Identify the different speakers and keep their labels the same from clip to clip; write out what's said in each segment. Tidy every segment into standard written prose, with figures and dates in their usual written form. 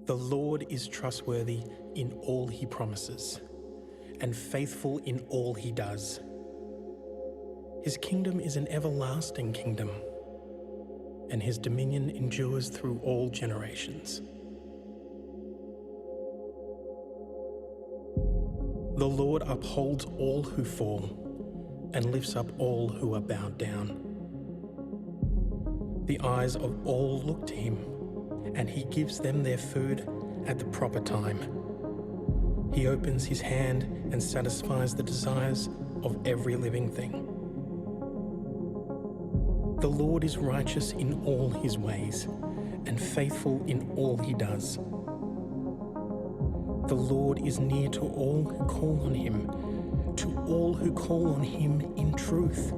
Speaker 1: The Lord is trustworthy in all he promises, and faithful in all he does. His kingdom is an everlasting kingdom, and his dominion endures through all generations. The Lord upholds all who fall and lifts up all who are bowed down. The eyes of all look to him, and he gives them their food at the proper time. He opens his hand and satisfies the desires of every living thing. The Lord is righteous in all his ways and faithful in all he does. The Lord is near to all who call on him, to all who call on him in truth.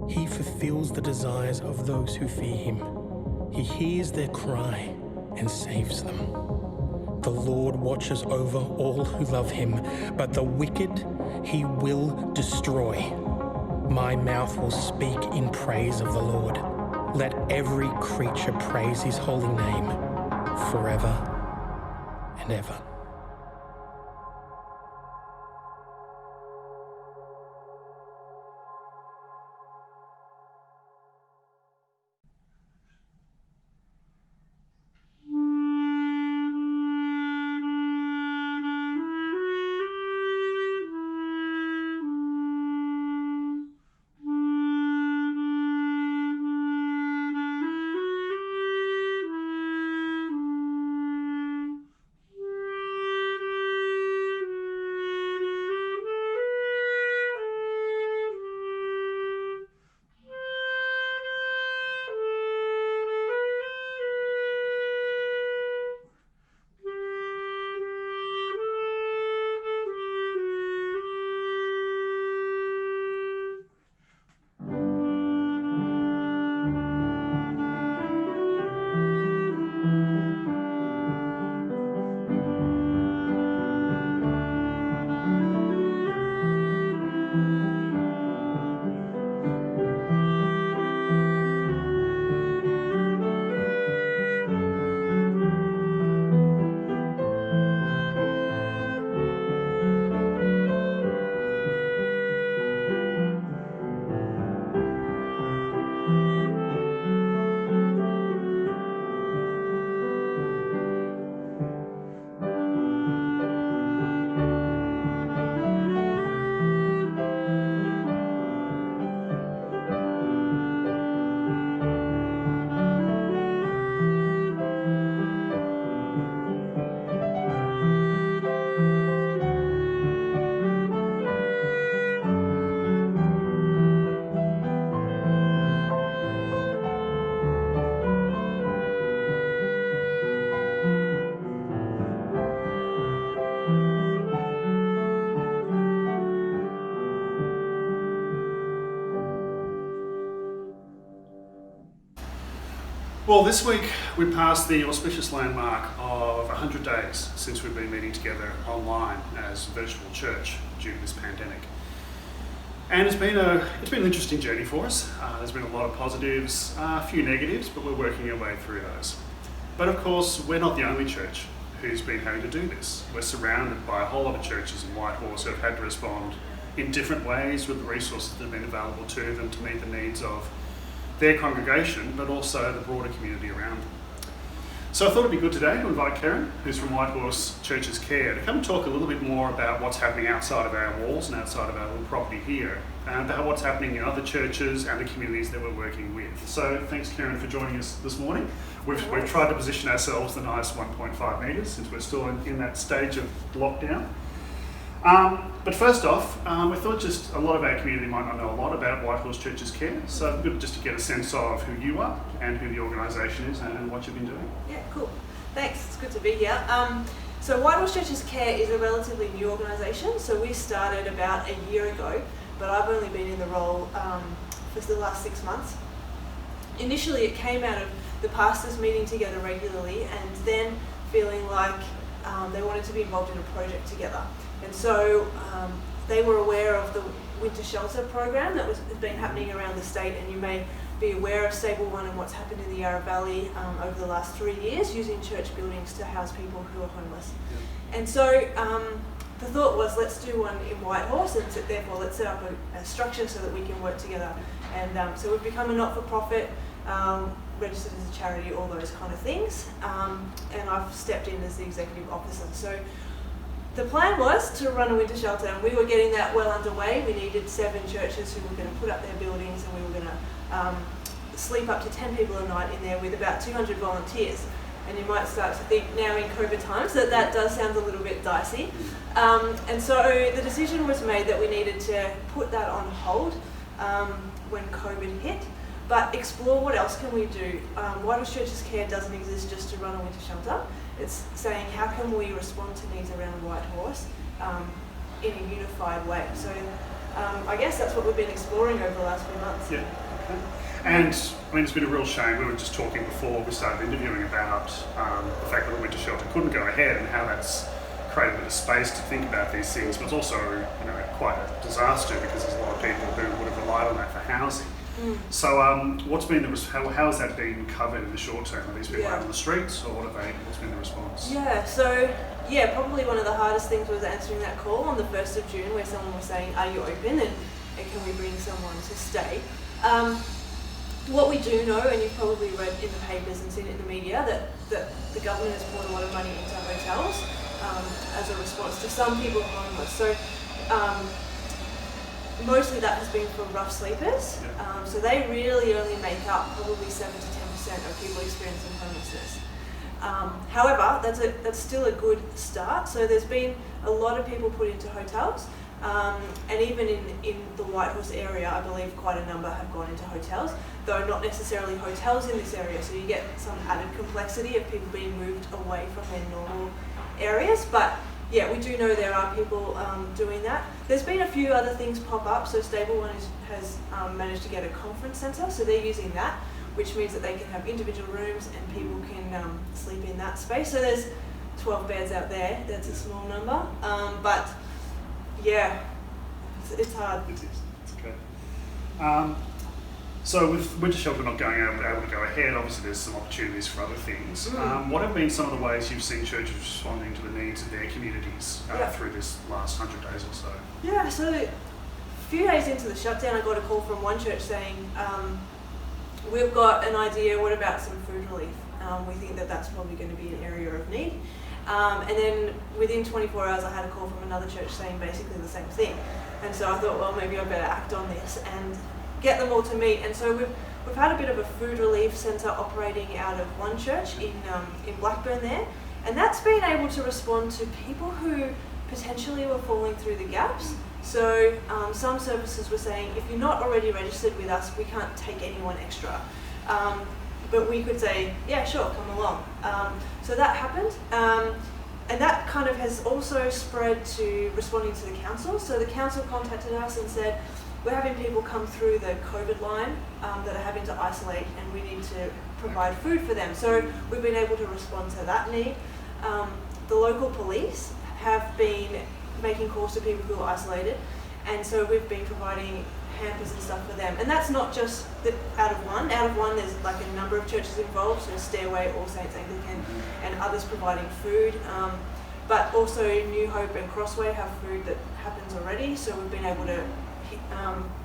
Speaker 1: He fulfills the desires of those who fear him. He hears their cry and saves them. The Lord watches over all who love him, but the wicked he will destroy. My mouth will speak in praise of the Lord. Let every creature praise his holy name forever and ever.
Speaker 2: Well, this week we passed the auspicious landmark of 100 days since we've been meeting together online as a virtual church due to this pandemic. And it's been an interesting journey for us. There's been a lot of positives, a few negatives, but we're working our way through those. But of course, we're not the only church who's been having to do this. We're surrounded by a whole lot of churches in Whitehorse who have had to respond in different ways with the resources that have been available to them to meet the needs of their congregation, but also the broader community around them. So I thought it'd be good today to invite Karen, who's from Whitehorse Churches Care, to come and talk a little bit more about what's happening outside of our walls and outside of our little property here, and about what's happening in other churches and the communities that we're working with. So thanks, Karen, for joining us this morning. We've tried to position ourselves the nice 1.5 metres since we're still in that stage of lockdown. But first off, we thought just a lot of our community might not know a lot about Whitehorse Churches Care, so it'd be good just to get a sense of who you are and who the organisation is and what you've been doing.
Speaker 3: Yeah, cool. Thanks, it's good to be here. So Whitehorse Churches Care is a relatively new organisation, so we started about a year ago, but I've only been in the role for the last 6 months. Initially it came out of the pastors meeting together regularly and then feeling like they wanted to be involved in a project together. And so they were aware of the winter shelter program that has been happening around the state, and you may be aware of Stable One and what's happened in the Yarra Valley over the last 3 years, using church buildings to house people who are homeless. And so the thought was, let's do one in Whitehorse, and therefore let's set up a structure so that we can work together. And so we've become a not-for-profit, registered as a charity, all those kind of things. And I've stepped in as the executive officer. So the plan was to run a winter shelter, and we were getting that well underway. We needed 7 churches who were going to put up their buildings, and we were going to sleep up to 10 people a night in there with about 200 volunteers. And you might start to think now in COVID times that does sound a little bit dicey. And so the decision was made that we needed to put that on hold when COVID hit, but explore what else can we do. Whitehorse Churches Care doesn't exist just to run a winter shelter. It's saying how can we respond to needs around Whitehorse in a unified way. So I guess that's what we've been exploring over the last few months.
Speaker 2: Yeah. Okay. And I mean, it's been a real shame. We were just talking before we started interviewing about the fact that the winter shelter couldn't go ahead, and how that's created a bit of space to think about these things. But it's also, quite a disaster, because there's a lot of people who would have relied on that for housing. So, what's been how has that been covered in the short term? Are these people out on the streets, or what's been the response?
Speaker 3: Yeah, so probably one of the hardest things was answering that call on the 1st of June, where someone was saying, "Are you open? And can we bring someone to stay?" What we do know, and you've probably read in the papers and seen it in the media, that the government has poured a lot of money into hotels as a response to some people homeless. So mostly that has been for rough sleepers. So they really only make up probably 7 to 10% of people experiencing homelessness. However, that's still a good start. So there's been a lot of people put into hotels. And even in the Whitehorse area, I believe quite a number have gone into hotels, though not necessarily hotels in this area, so you get some added complexity of people being moved away from their normal areas. But yeah, we do know there are people doing that. There's been a few other things pop up. So Stable One has managed to get a conference centre, so they're using that, which means that they can have individual rooms and people can sleep in that space. So there's 12 beds out there. That's a small number, but yeah, it's hard.
Speaker 2: It is. It's okay. So with winter shelter not able to go ahead, obviously there's some opportunities for other things. What have been some of the ways you've seen churches responding to the needs of their communities through this last 100 days or so?
Speaker 3: Yeah, so a few days into the shutdown, I got a call from one church saying, we've got an idea, what about some food relief? We think that that's probably going to be an area of need. And then within 24 hours, I had a call from another church saying basically the same thing. And so I thought, well, maybe I better act on this and get them all to meet. And so we've had a bit of a food relief centre operating out of one church in Blackburn there. And that's been able to respond to people who potentially were falling through the gaps. So some services were saying, if you're not already registered with us, we can't take anyone extra. But we could say, yeah, sure, come along. So that happened. And that kind of has also spread to responding to the council. So the council contacted us and said, we're having people come through the COVID line that are having to isolate, and we need to provide food for them. So we've been able to respond to that need. The local police have been making calls to people who are isolated, and so we've been providing hampers and stuff for them. And that's not just out of one. Out of one, there's like a number of churches involved, so Stairway, All Saints Anglican, and others providing food. But also New Hope and Crossway have food that happens already, so we've been able to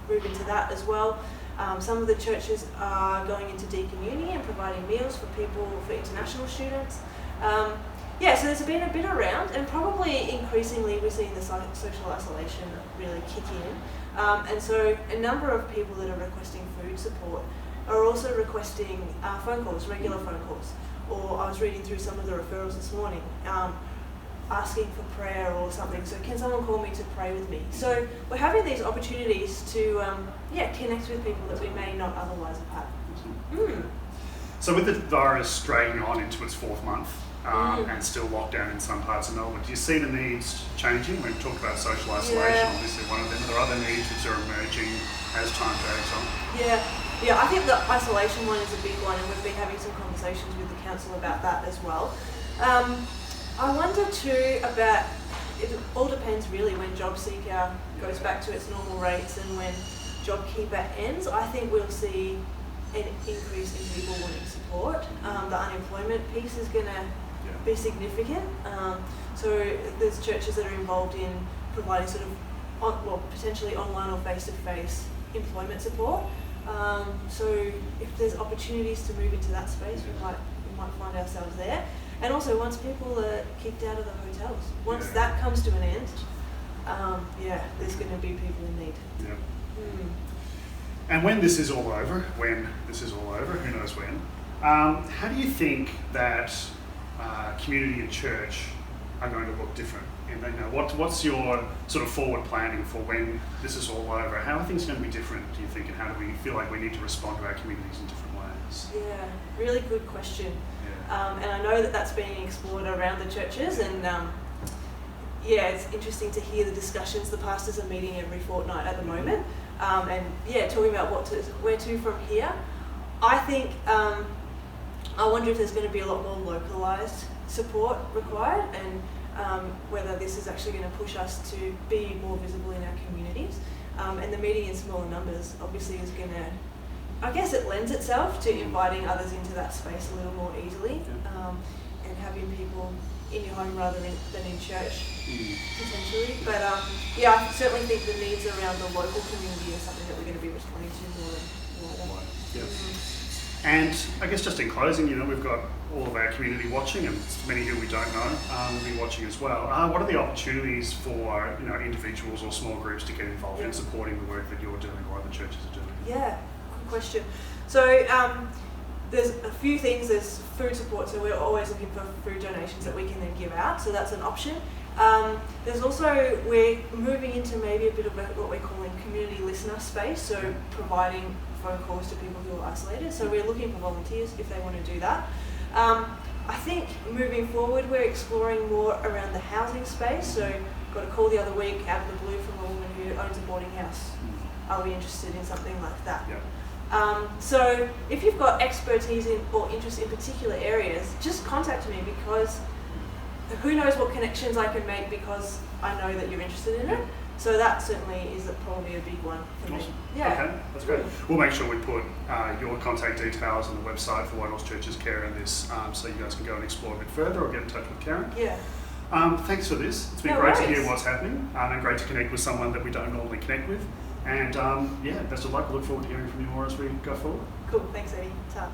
Speaker 3: move into that as well. Some of the churches are going into Deacon Uni and providing meals for people, for international students. So there's been a bit around, and probably increasingly we're seeing the social isolation really kick in. And so a number of people that are requesting food support are also requesting phone calls, regular phone calls. Or I was reading through some of the referrals this morning, asking for prayer or something. So can someone call me to pray with me? So we're having these opportunities to connect with people that we may not otherwise have had.
Speaker 2: So with the virus dragging on into its 4th month, and still locked down in some parts of Melbourne, do you see the needs changing? We've talked about social isolation, obviously one of them. Are there other needs which are emerging as time drags on?
Speaker 3: Yeah, I think the isolation one is a big one, and we've been having some conversations with the council about that as well. I wonder too about, it all depends really when JobSeeker goes back to its normal rates and when JobKeeper ends. I think we'll see an increase in people wanting support. The unemployment piece is going to be significant. So there's churches that are involved in providing sort of potentially online or face-to-face employment support. So if there's opportunities to move into that space, we might find ourselves there. And also once people are kicked out of the hotels, once that comes to an end, there's going to be people in need.
Speaker 2: And when this is all over, who knows when, how do you think that community and church are going to look different? And what's your sort of forward planning for when this is all over? How are things going to be different, do you think, and how do we feel like we need to respond to our communities in different ways?
Speaker 3: Yeah, really good question. And I know that that's being explored around the churches, and it's interesting to hear the discussions. The pastors are meeting every fortnight at the moment, talking about where to from here. I think I wonder if there's going to be a lot more localised support required, and whether this is actually going to push us to be more visible in our communities. And the meeting in smaller numbers obviously is going to, I guess it lends itself to inviting others into that space a little more easily, and having people in your home rather than in church, potentially. But I certainly think the needs around the local community is something that we're going to be responding to more.
Speaker 2: And I guess just in closing, we've got all of our community watching, and many who we don't know will be watching as well. What are the opportunities for individuals or small groups to get involved in supporting the work that you're doing or other churches are doing?
Speaker 3: Yeah, good question. So there's a few things. There's food support, so we're always looking for food donations that we can then give out, so that's an option. There's also, we're moving into maybe a bit of what we're calling community listener space, so providing phone calls to people who are isolated. So we're looking for volunteers if they want to do that. I think moving forward, we're exploring more around the housing space. So got a call the other week out of the blue from a woman who owns a boarding house. Are we interested in something like that? So if you've got expertise or interest in particular areas, just contact me, because who knows what connections I can make because I know that you're interested in it. So that certainly is probably a big one for me.
Speaker 2: Okay, that's great. We'll make sure we put your contact details on the website for Whitehorse Church's care in this, so you guys can go and explore a bit further or get in touch with Karen. Thanks for this. It's been great to hear what's happening, and great to connect with someone that we don't normally connect with. And best of luck. Look forward to hearing from you more as we go forward.
Speaker 3: Cool. Thanks, Eddie. Ta.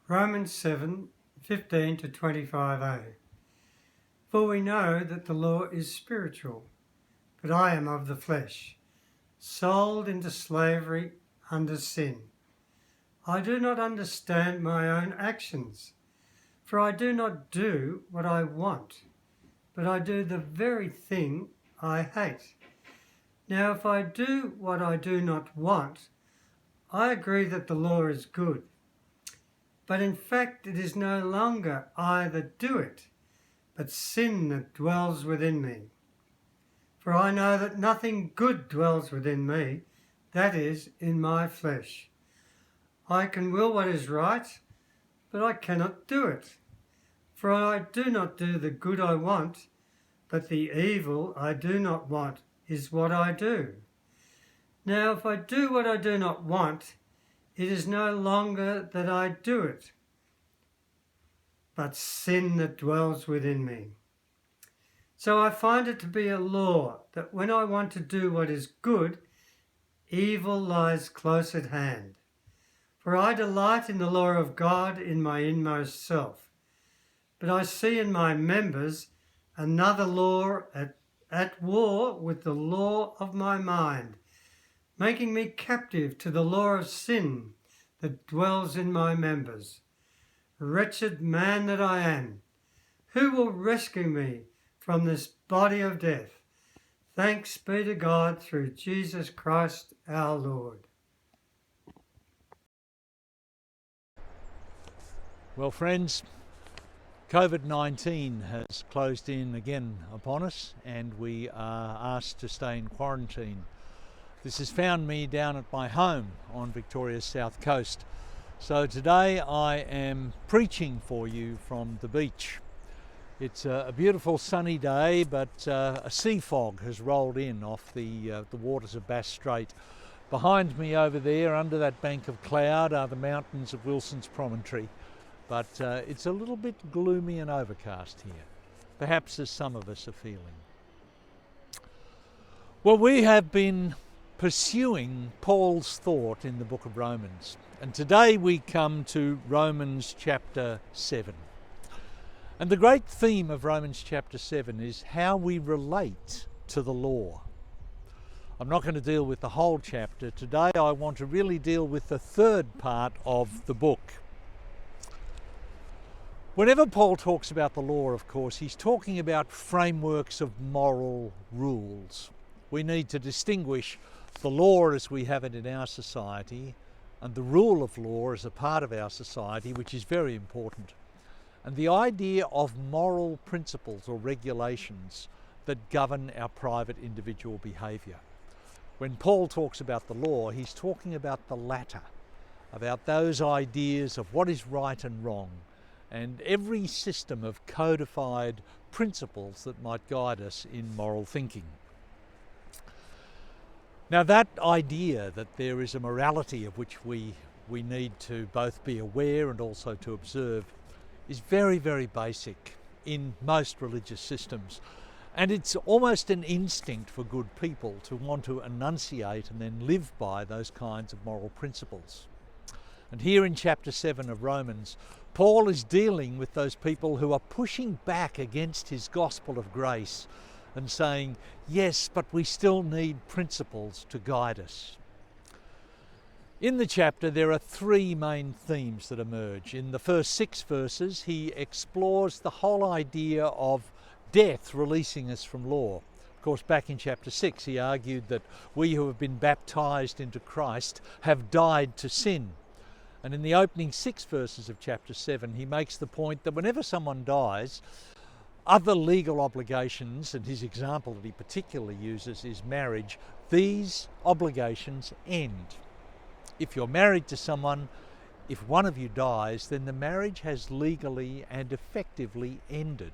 Speaker 4: Romans 7:15 to 25a. For we know that the law is spiritual, but I am of the flesh, sold into slavery under sin. I do not understand my own actions, for I do not do what I want, but I do the very thing I hate. Now if I do what I do not want, I agree that the law is good. But in fact it is no longer I that do it, but sin that dwells within me. For I know that nothing good dwells within me, that is, in my flesh. I can will what is right, but I cannot do it. For I do not do the good I want, but the evil I do not want is what I do. Now if I do what I do not want, it is no longer that I do it, but sin that dwells within me. So I find it to be a law that when I want to do what is good, evil lies close at hand. For I delight in the law of God in my inmost self. But I see in my members another law at war with the law of my mind, making me captive to the law of sin that dwells in my members. Wretched man that I am, who will rescue me from this body of death? Thanks be to God through Jesus Christ our Lord.
Speaker 5: Well, friends, COVID-19 has closed in again upon us, and we are asked to stay in quarantine. This has found me down at my home on Victoria's south coast. So today I am preaching for you from the beach. It's a beautiful sunny day, but a sea fog has rolled in off the waters of Bass Strait. Behind me over there, under that bank of cloud, are the mountains of Wilson's Promontory. But it's a little bit gloomy and overcast here, perhaps as some of us are feeling. Well, we have been pursuing Paul's thought in the book of Romans, and today we come to Romans chapter 7. And the great theme of Romans chapter 7 is how we relate to the law. I'm not going to deal with the whole chapter. Today I want to really deal with the third part of the book. Whenever Paul talks about the law, of course, he's talking about frameworks of moral rules. We need to distinguish the law as we have it in our society and the rule of law as a part of our society, which is very important. And the idea of moral principles or regulations that govern our private individual behaviour. When Paul talks about the law, he's talking about the latter, about those ideas of what is right and wrong, and every system of codified principles that might guide us in moral thinking. Now, that idea that there is a morality of which we need to both be aware and also to observe is very, very basic in most religious systems. And it's almost an instinct for good people to want to enunciate and then live by those kinds of moral principles. And here in chapter 7 of Romans, Paul is dealing with those people who are pushing back against his gospel of grace and saying, yes, but we still need principles to guide us. In the chapter, there are three main themes that emerge. In the first 6 verses, he explores the whole idea of death releasing us from law. Of course, back in chapter 6, he argued that we who have been baptized into Christ have died to sin. And in the opening 6 verses of chapter 7, he makes the point that whenever someone dies, other legal obligations, and his example that he particularly uses is marriage, these obligations end. If you're married to someone, if one of you dies, then the marriage has legally and effectively ended.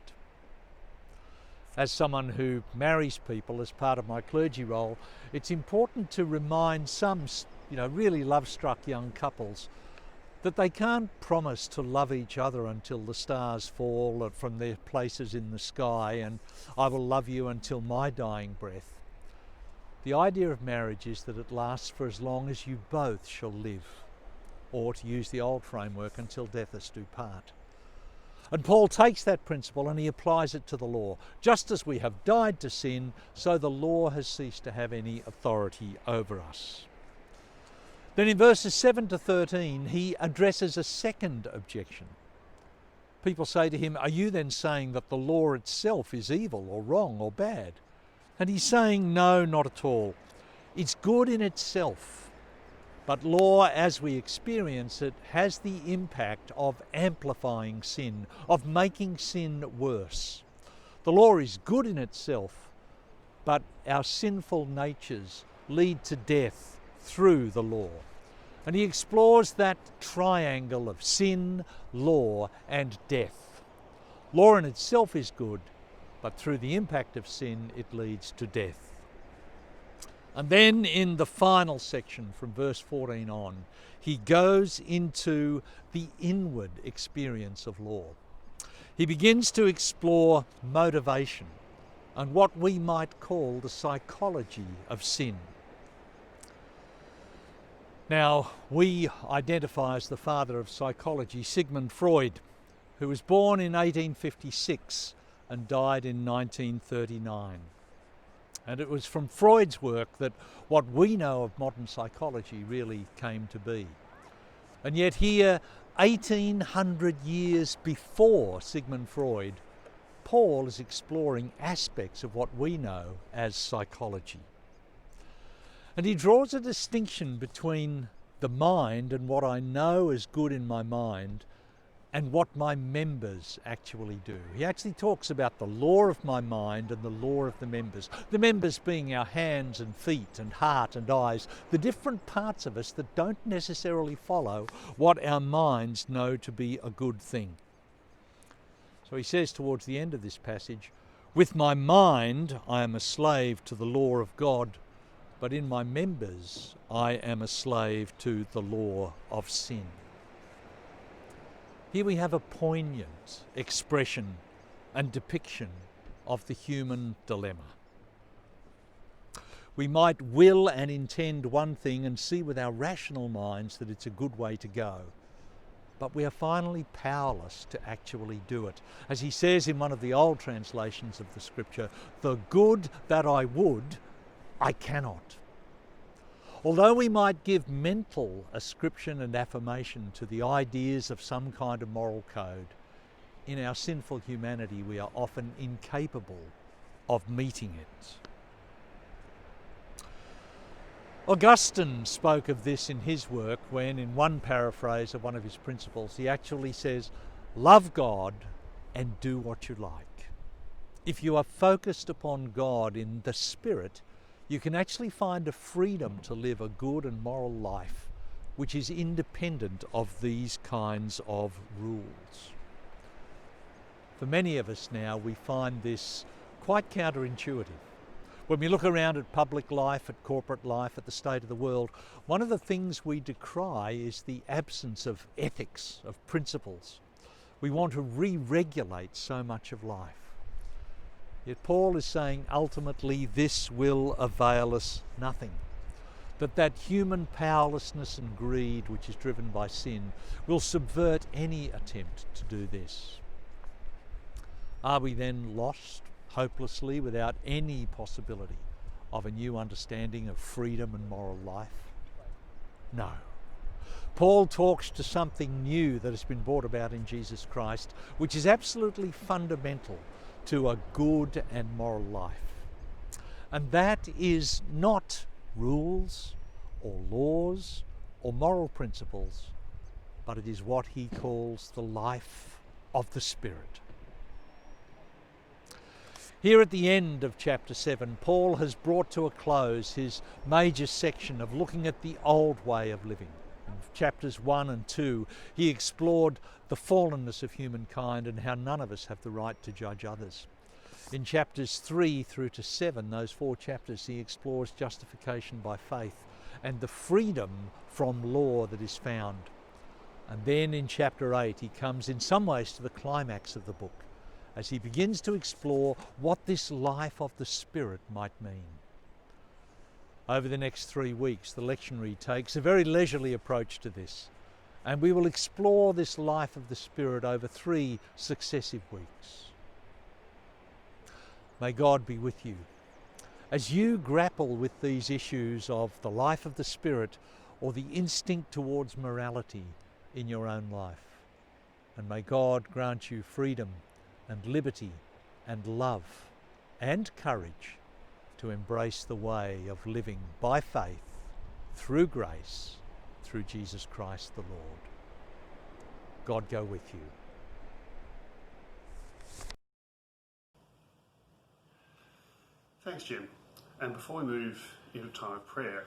Speaker 5: As someone who marries people as part of my clergy role, it's important to remind some, really love-struck young couples that they can't promise to love each other until the stars fall from their places in the sky and I will love you until my dying breath. The idea of marriage is that it lasts for as long as you both shall live, or to use the old framework, until death us do part. And Paul takes that principle and he applies it to the law. Just as we have died to sin, so the law has ceased to have any authority over us. Then in verses 7 to 13, he addresses a second objection. People say to him, are you then saying that the law itself is evil or wrong or bad? And he's saying, no, not at all. It's good in itself. But law, as we experience it, has the impact of amplifying sin, of making sin worse. The law is good in itself, but our sinful natures lead to death through the law. And he explores that triangle of sin, law, and death. Law in itself is good, but through the impact of sin, it leads to death. And then in the final section from verse 14 on, he goes into the inward experience of law. he begins to explore motivation and what we might call the psychology of sin. Now, we identify as the father of psychology Sigmund Freud, who was born in 1856 and died in 1939. And it was from Freud's work that what we know of modern psychology really came to be. And yet here, 1800 years before Sigmund Freud, Paul is exploring aspects of what we know as psychology. And he draws a distinction between the mind and what I know is good in my mind and what my members actually do. He actually talks about the law of my mind and the law of the members being our hands and feet and heart and eyes, the different parts of us that don't necessarily follow what our minds know to be a good thing. So he says towards the end of this passage, with my mind I am a slave to the law of God, but in my members I am a slave to the law of sin. Here we have a poignant expression and depiction of the human dilemma. We might will and intend one thing and see with our rational minds that it's a good way to go, but we are finally powerless to actually do it. As he says in one of the old translations of the scripture, the good that I would, I cannot. Although we might give mental ascription and affirmation to the ideas of some kind of moral code, in our sinful humanity we are often incapable of meeting it. Augustine spoke of this in his work when, in one paraphrase of one of his principles, he actually says, love God and do what you like. If you are focused upon God in the Spirit, you can actually find a freedom to live a good and moral life which is independent of these kinds of rules. For many of us now, we find this quite counterintuitive. When we look around at public life, at corporate life, at the state of the world, one of the things we decry is the absence of ethics, of principles. We want to re-regulate so much of life. Yet Paul is saying ultimately this will avail us nothing. That human powerlessness and greed which is driven by sin will subvert any attempt to do this. Are we then lost hopelessly without any possibility of a new understanding of freedom and moral life? No. Paul talks to something new that has been brought about in Jesus Christ, which is absolutely fundamental to a good and moral life. And that is not rules or laws or moral principles, but it is what he calls the life of the Spirit. Here at the end of chapter 7, Paul has brought to a close his major section of looking at the old way of living. In chapters 1 and 2, he explored the fallenness of humankind and how none of us have the right to judge others. In chapters 3 through to 7, those 4 chapters, he explores justification by faith and the freedom from law that is found. And then in chapter 8, he comes in some ways to the climax of the book, as he begins to explore what this life of the Spirit might mean. Over the next 3 weeks, the lectionary takes a very leisurely approach to this, and we will explore this life of the Spirit over 3 successive weeks. May God be with you as you grapple with these issues of the life of the Spirit or the instinct towards morality in your own life. And may God grant you freedom and liberty and love and courage to embrace the way of living by faith, through grace, through Jesus Christ the Lord. God go with you.
Speaker 2: Thanks, Jim. And before we move into time of prayer,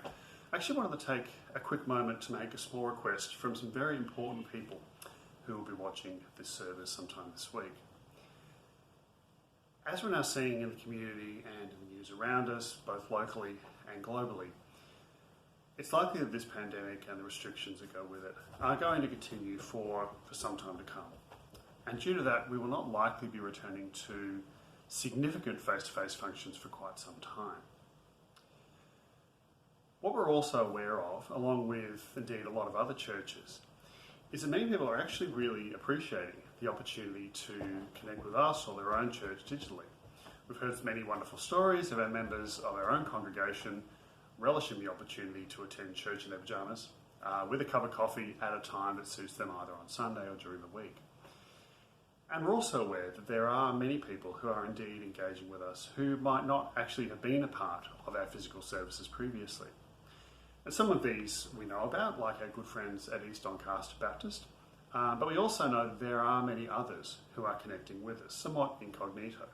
Speaker 2: I actually wanted to take a quick moment to make a small request from some very important people who will be watching this service sometime this week. As we're now seeing in the community and in the news around us, both locally and globally, it's likely that this pandemic and the restrictions that go with it are going to continue for some time to come. and due to that, we will not likely be returning to significant face-to-face functions for quite some time. What we're also aware of, along with indeed a lot of other churches, is that many people are actually really appreciating the opportunity to connect with us or their own church digitally. We've heard many wonderful stories of our members of our own congregation relishing the opportunity to attend church in their pyjamas with a cup of coffee at a time that suits them either on Sunday or during the week. And we're also aware that there are many people who are indeed engaging with us who might not actually have been a part of our physical services previously. And some of these we know about, like our good friends at East Doncaster Baptist, but we also know that there are many others who are connecting with us, somewhat incognito.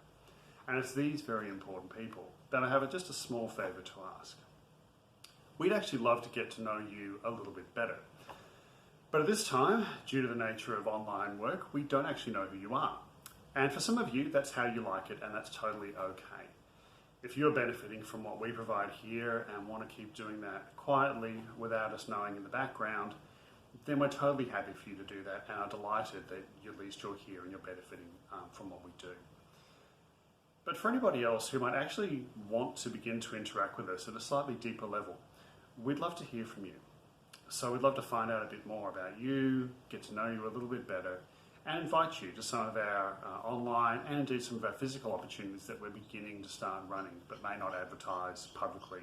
Speaker 2: And it's these very important people that I have just a small favour to ask. We'd actually love to get to know you a little bit better. But at this time, due to the nature of online work, we don't actually know who you are. And for some of you, that's how you like it, and that's totally okay. If you're benefiting from what we provide here and want to keep doing that quietly without us knowing in the background, then we're totally happy for you to do that and are delighted that at least you're here and you're benefiting from what we do. But for anybody else who might actually want to begin to interact with us at a slightly deeper level, we'd love to hear from you. So we'd love to find out a bit more about you, get to know you a little bit better, and invite you to some of our online and indeed some of our physical opportunities that we're beginning to start running but may not advertise publicly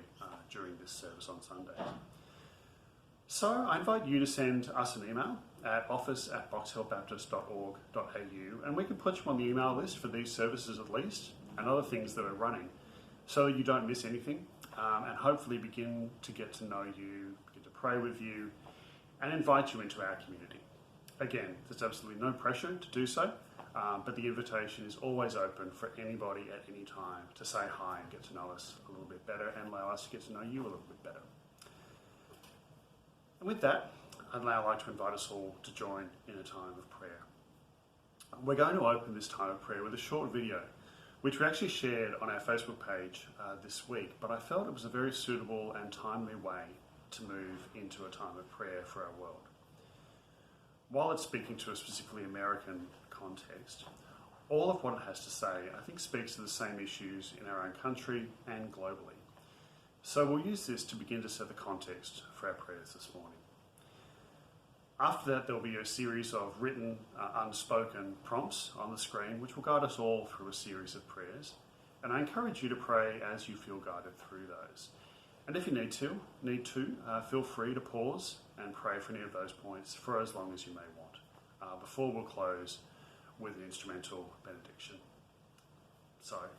Speaker 2: during this service on Sundays. So I invite you to send us an email at office@boxhillbaptist.org.au, and we can put you on the email list for these services at least and other things that are running so that you don't miss anything and hopefully begin to get to know you, begin to pray with you and invite you into our community. Again, there's absolutely no pressure to do so, but the invitation is always open for anybody at any time to say hi and get to know us a little bit better and allow us to get to know you a little bit better. And with that, I'd now like to invite us all to join in a time of prayer. We're going to open this time of prayer with a short video, which we actually shared on our Facebook page this week, but I felt it was a very suitable and timely way to move into a time of prayer for our world. While it's speaking to a specifically American context, all of what it has to say, I think, speaks to the same issues in our own country and globally. So we'll use this to begin to set the context for our prayers this morning. After that, there'll be a series of written, unspoken prompts on the screen, which will guide us all through a series of prayers. And I encourage you to pray as you feel guided through those. And if you need to, feel free to pause and pray for any of those points for as long as you may want, before we'll close with an instrumental benediction. So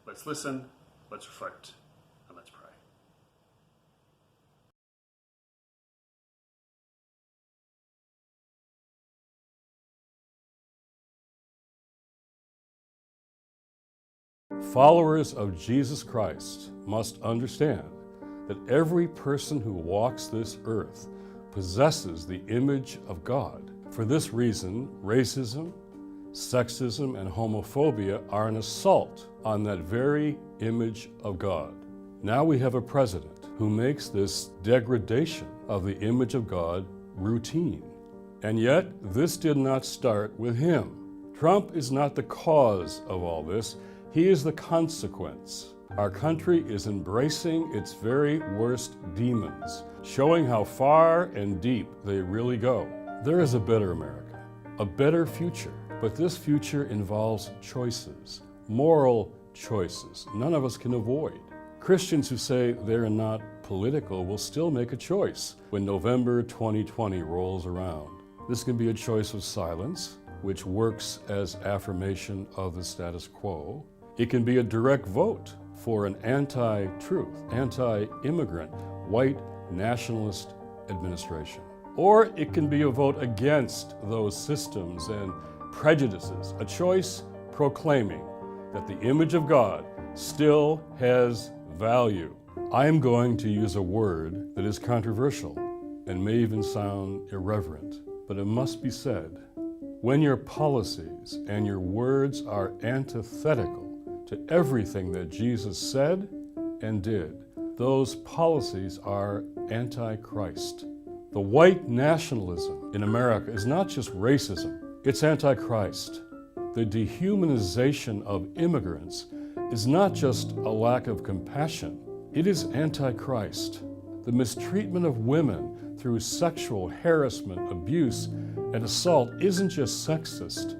Speaker 2: let's listen, let's reflect, and let's pray.
Speaker 6: Followers of Jesus Christ must understand that every person who walks this earth possesses the image of God. For this reason, racism, sexism, and homophobia are an assault on that very image of God. Now we have a president who makes this degradation of the image of God routine. And yet, this did not start with him. Trump is not the cause of all this. He is the consequence. Our country is embracing its very worst demons, showing how far and deep they really go. There is a better America, a better future, but this future involves choices, moral choices none of us can avoid. Christians who say they're not political will still make a choice when November 2020 rolls around. This can be a choice of silence, which works as affirmation of the status quo. It can be a direct vote for an anti-truth, anti-immigrant, white nationalist administration. Or it can be a vote against those systems and prejudices, a choice proclaiming that the image of God still has value. I am going to use a word that is controversial and may even sound irreverent, but it must be said. When your policies and your words are antithetical to everything that Jesus said and did, those policies are anti-Christ. The white nationalism in America is not just racism, It's Antichrist. The dehumanization of immigrants is not just a lack of compassion, it is Antichrist. The mistreatment of women through sexual harassment, abuse, and assault isn't just sexist,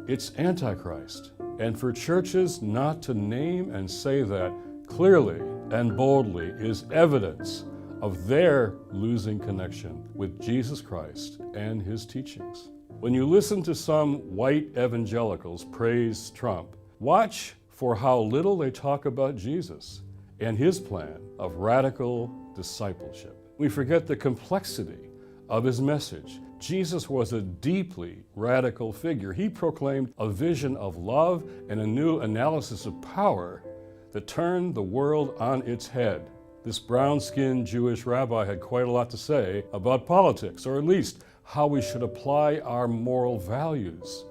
Speaker 6: it's Antichrist. And for churches not to name and say that clearly and boldly is evidence of their losing connection with Jesus Christ and his teachings. When you listen to some white evangelicals praise Trump, watch for how little they talk about Jesus and his plan of radical discipleship. We forget the complexity of his message. Jesus was a deeply radical figure. He proclaimed a vision of love and a new analysis of power that turned the world on its head. This brown-skinned Jewish rabbi had quite a lot to say about politics, or at least how we should apply our moral values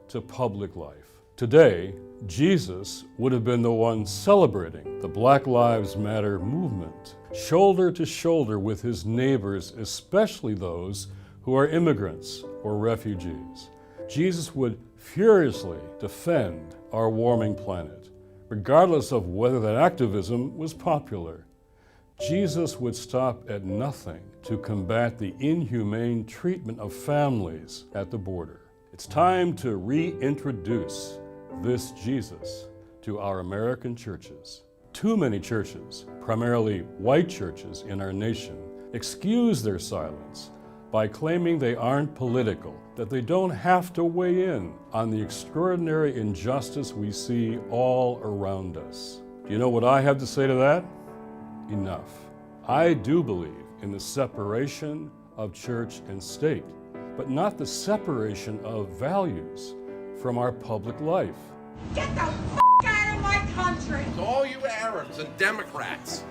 Speaker 6: to public life. Today, Jesus would have been the one celebrating the Black Lives Matter movement, shoulder to shoulder with his neighbors, especially those who are immigrants or refugees. Jesus would furiously defend our warming planet, regardless of whether that activism was popular. Jesus would stop at nothing to combat the inhumane treatment of families at the border. It's time to reintroduce this Jesus to our American churches. Too many churches, primarily white churches in our nation, excuse their silence by claiming they aren't political, that they don't have to weigh in on the extraordinary injustice we see all around us. Do you know what I have to say to that? Enough. I do believe in the separation of church and state, but not the separation of values from our public life.
Speaker 7: Get the out of my country!
Speaker 8: To all you Arabs and Democrats,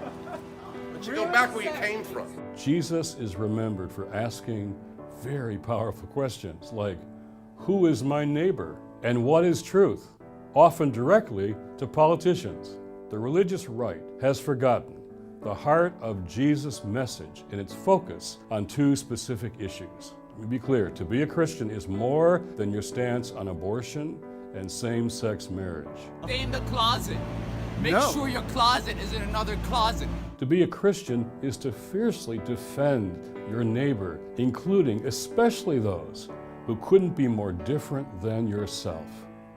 Speaker 8: but you go back where you came from.
Speaker 6: Jesus is remembered for asking very powerful questions like, who is my neighbor and what is truth? Often directly to politicians. The religious right has forgotten the heart of Jesus' message and its focus on two specific issues. Let me be clear, to be a Christian is more than your stance on abortion and same-sex marriage.
Speaker 9: Stay in the closet. Make sure your closet isn't another closet.
Speaker 6: To be a Christian is to fiercely defend your neighbor, including especially those who couldn't be more different than yourself.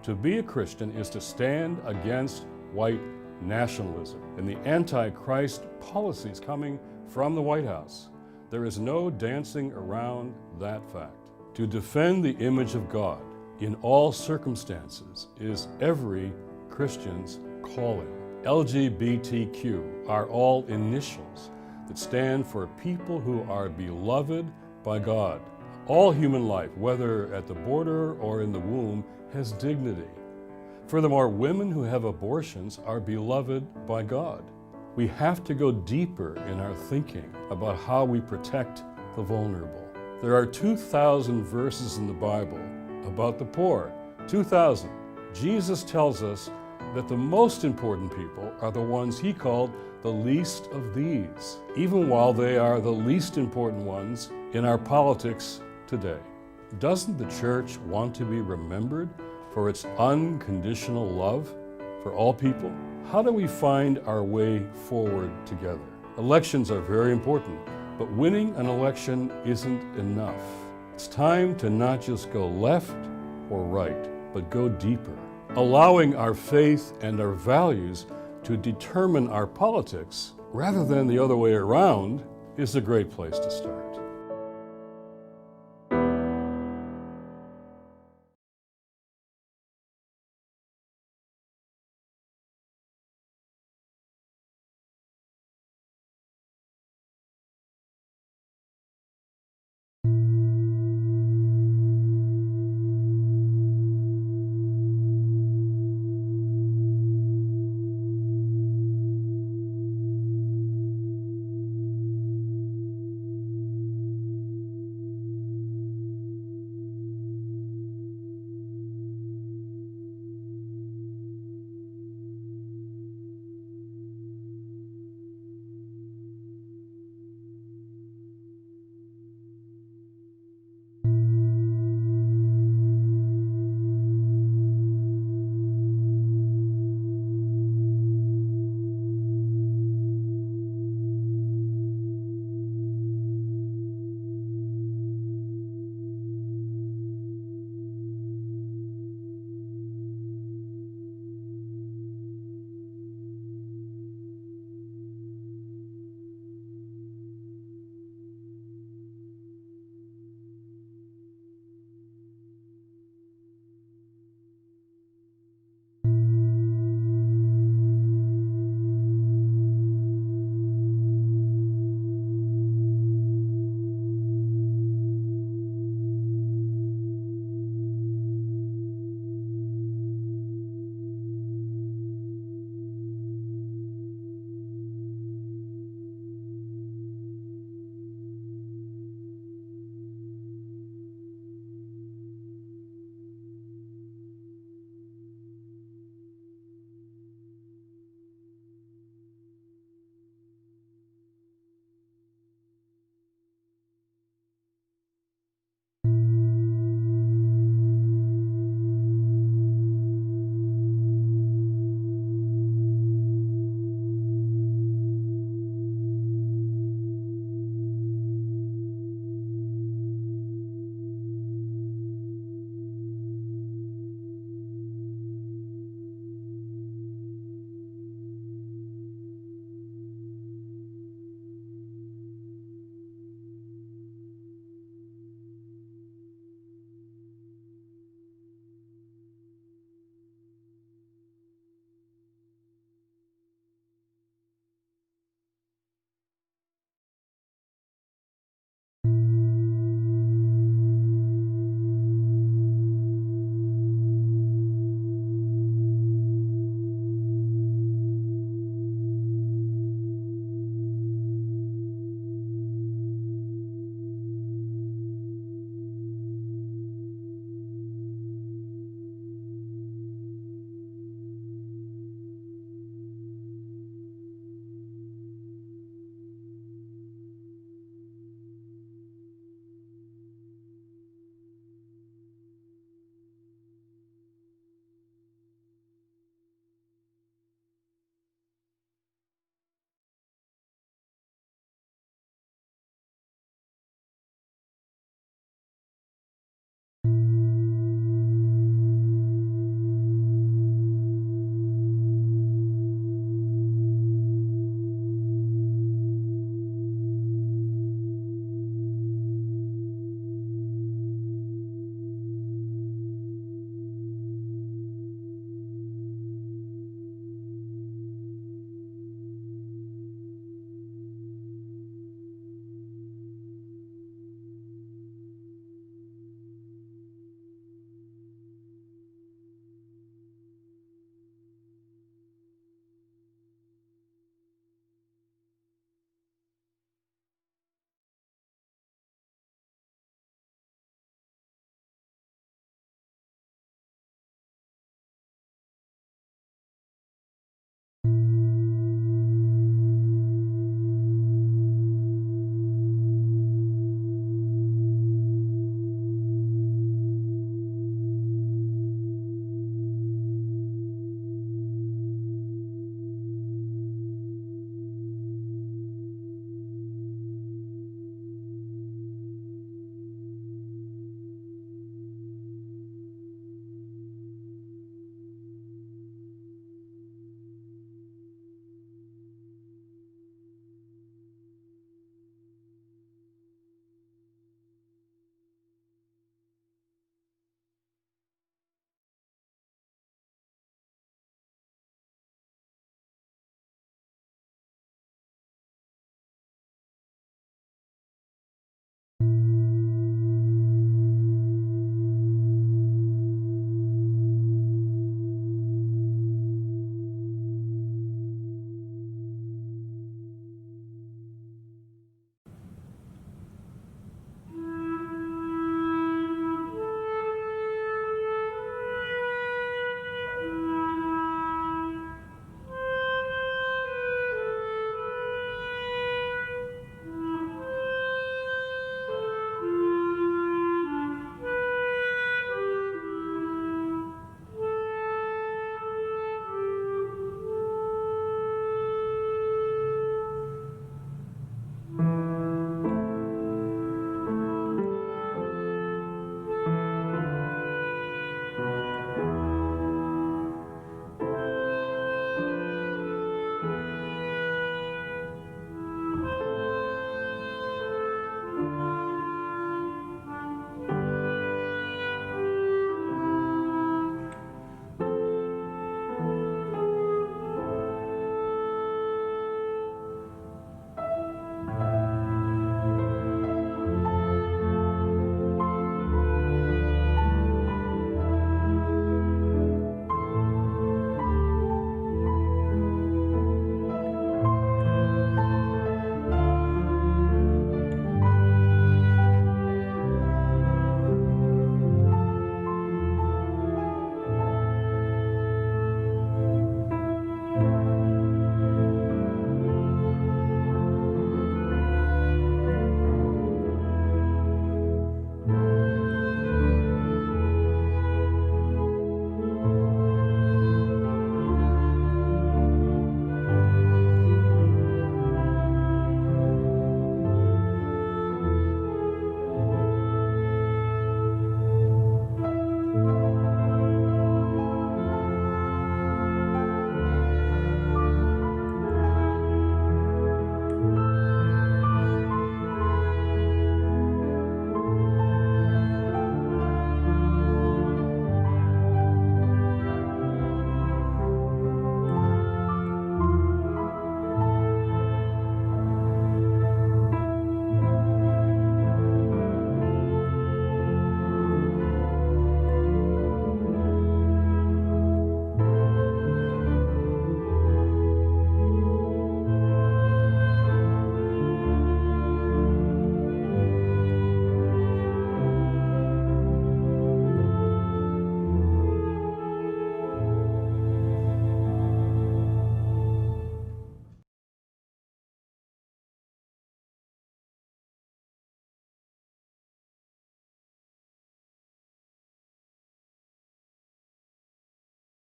Speaker 6: To be a Christian is to stand against white nationalism and the anti-Christ policies coming from the White House. There is no dancing around that fact. To defend the image of God in all circumstances is every Christian's calling. LGBTQ are all initials that stand for people who are beloved by God. All human life, whether at the border or in the womb, has dignity. Furthermore, women who have abortions are beloved by God. We have to go deeper in our thinking about how we protect the vulnerable. There are 2,000 verses in the Bible about the poor. 2,000. Jesus tells us that the most important people are the ones he called the least of these, even while they are the least important ones in our politics today. Doesn't the church want to be remembered for its unconditional love for all people? How do we find our way forward together? Elections are very important, but winning an election isn't enough. It's time to not just go left or right, but go deeper. Allowing our faith and our values to determine our politics rather than the other way around is a great place to start.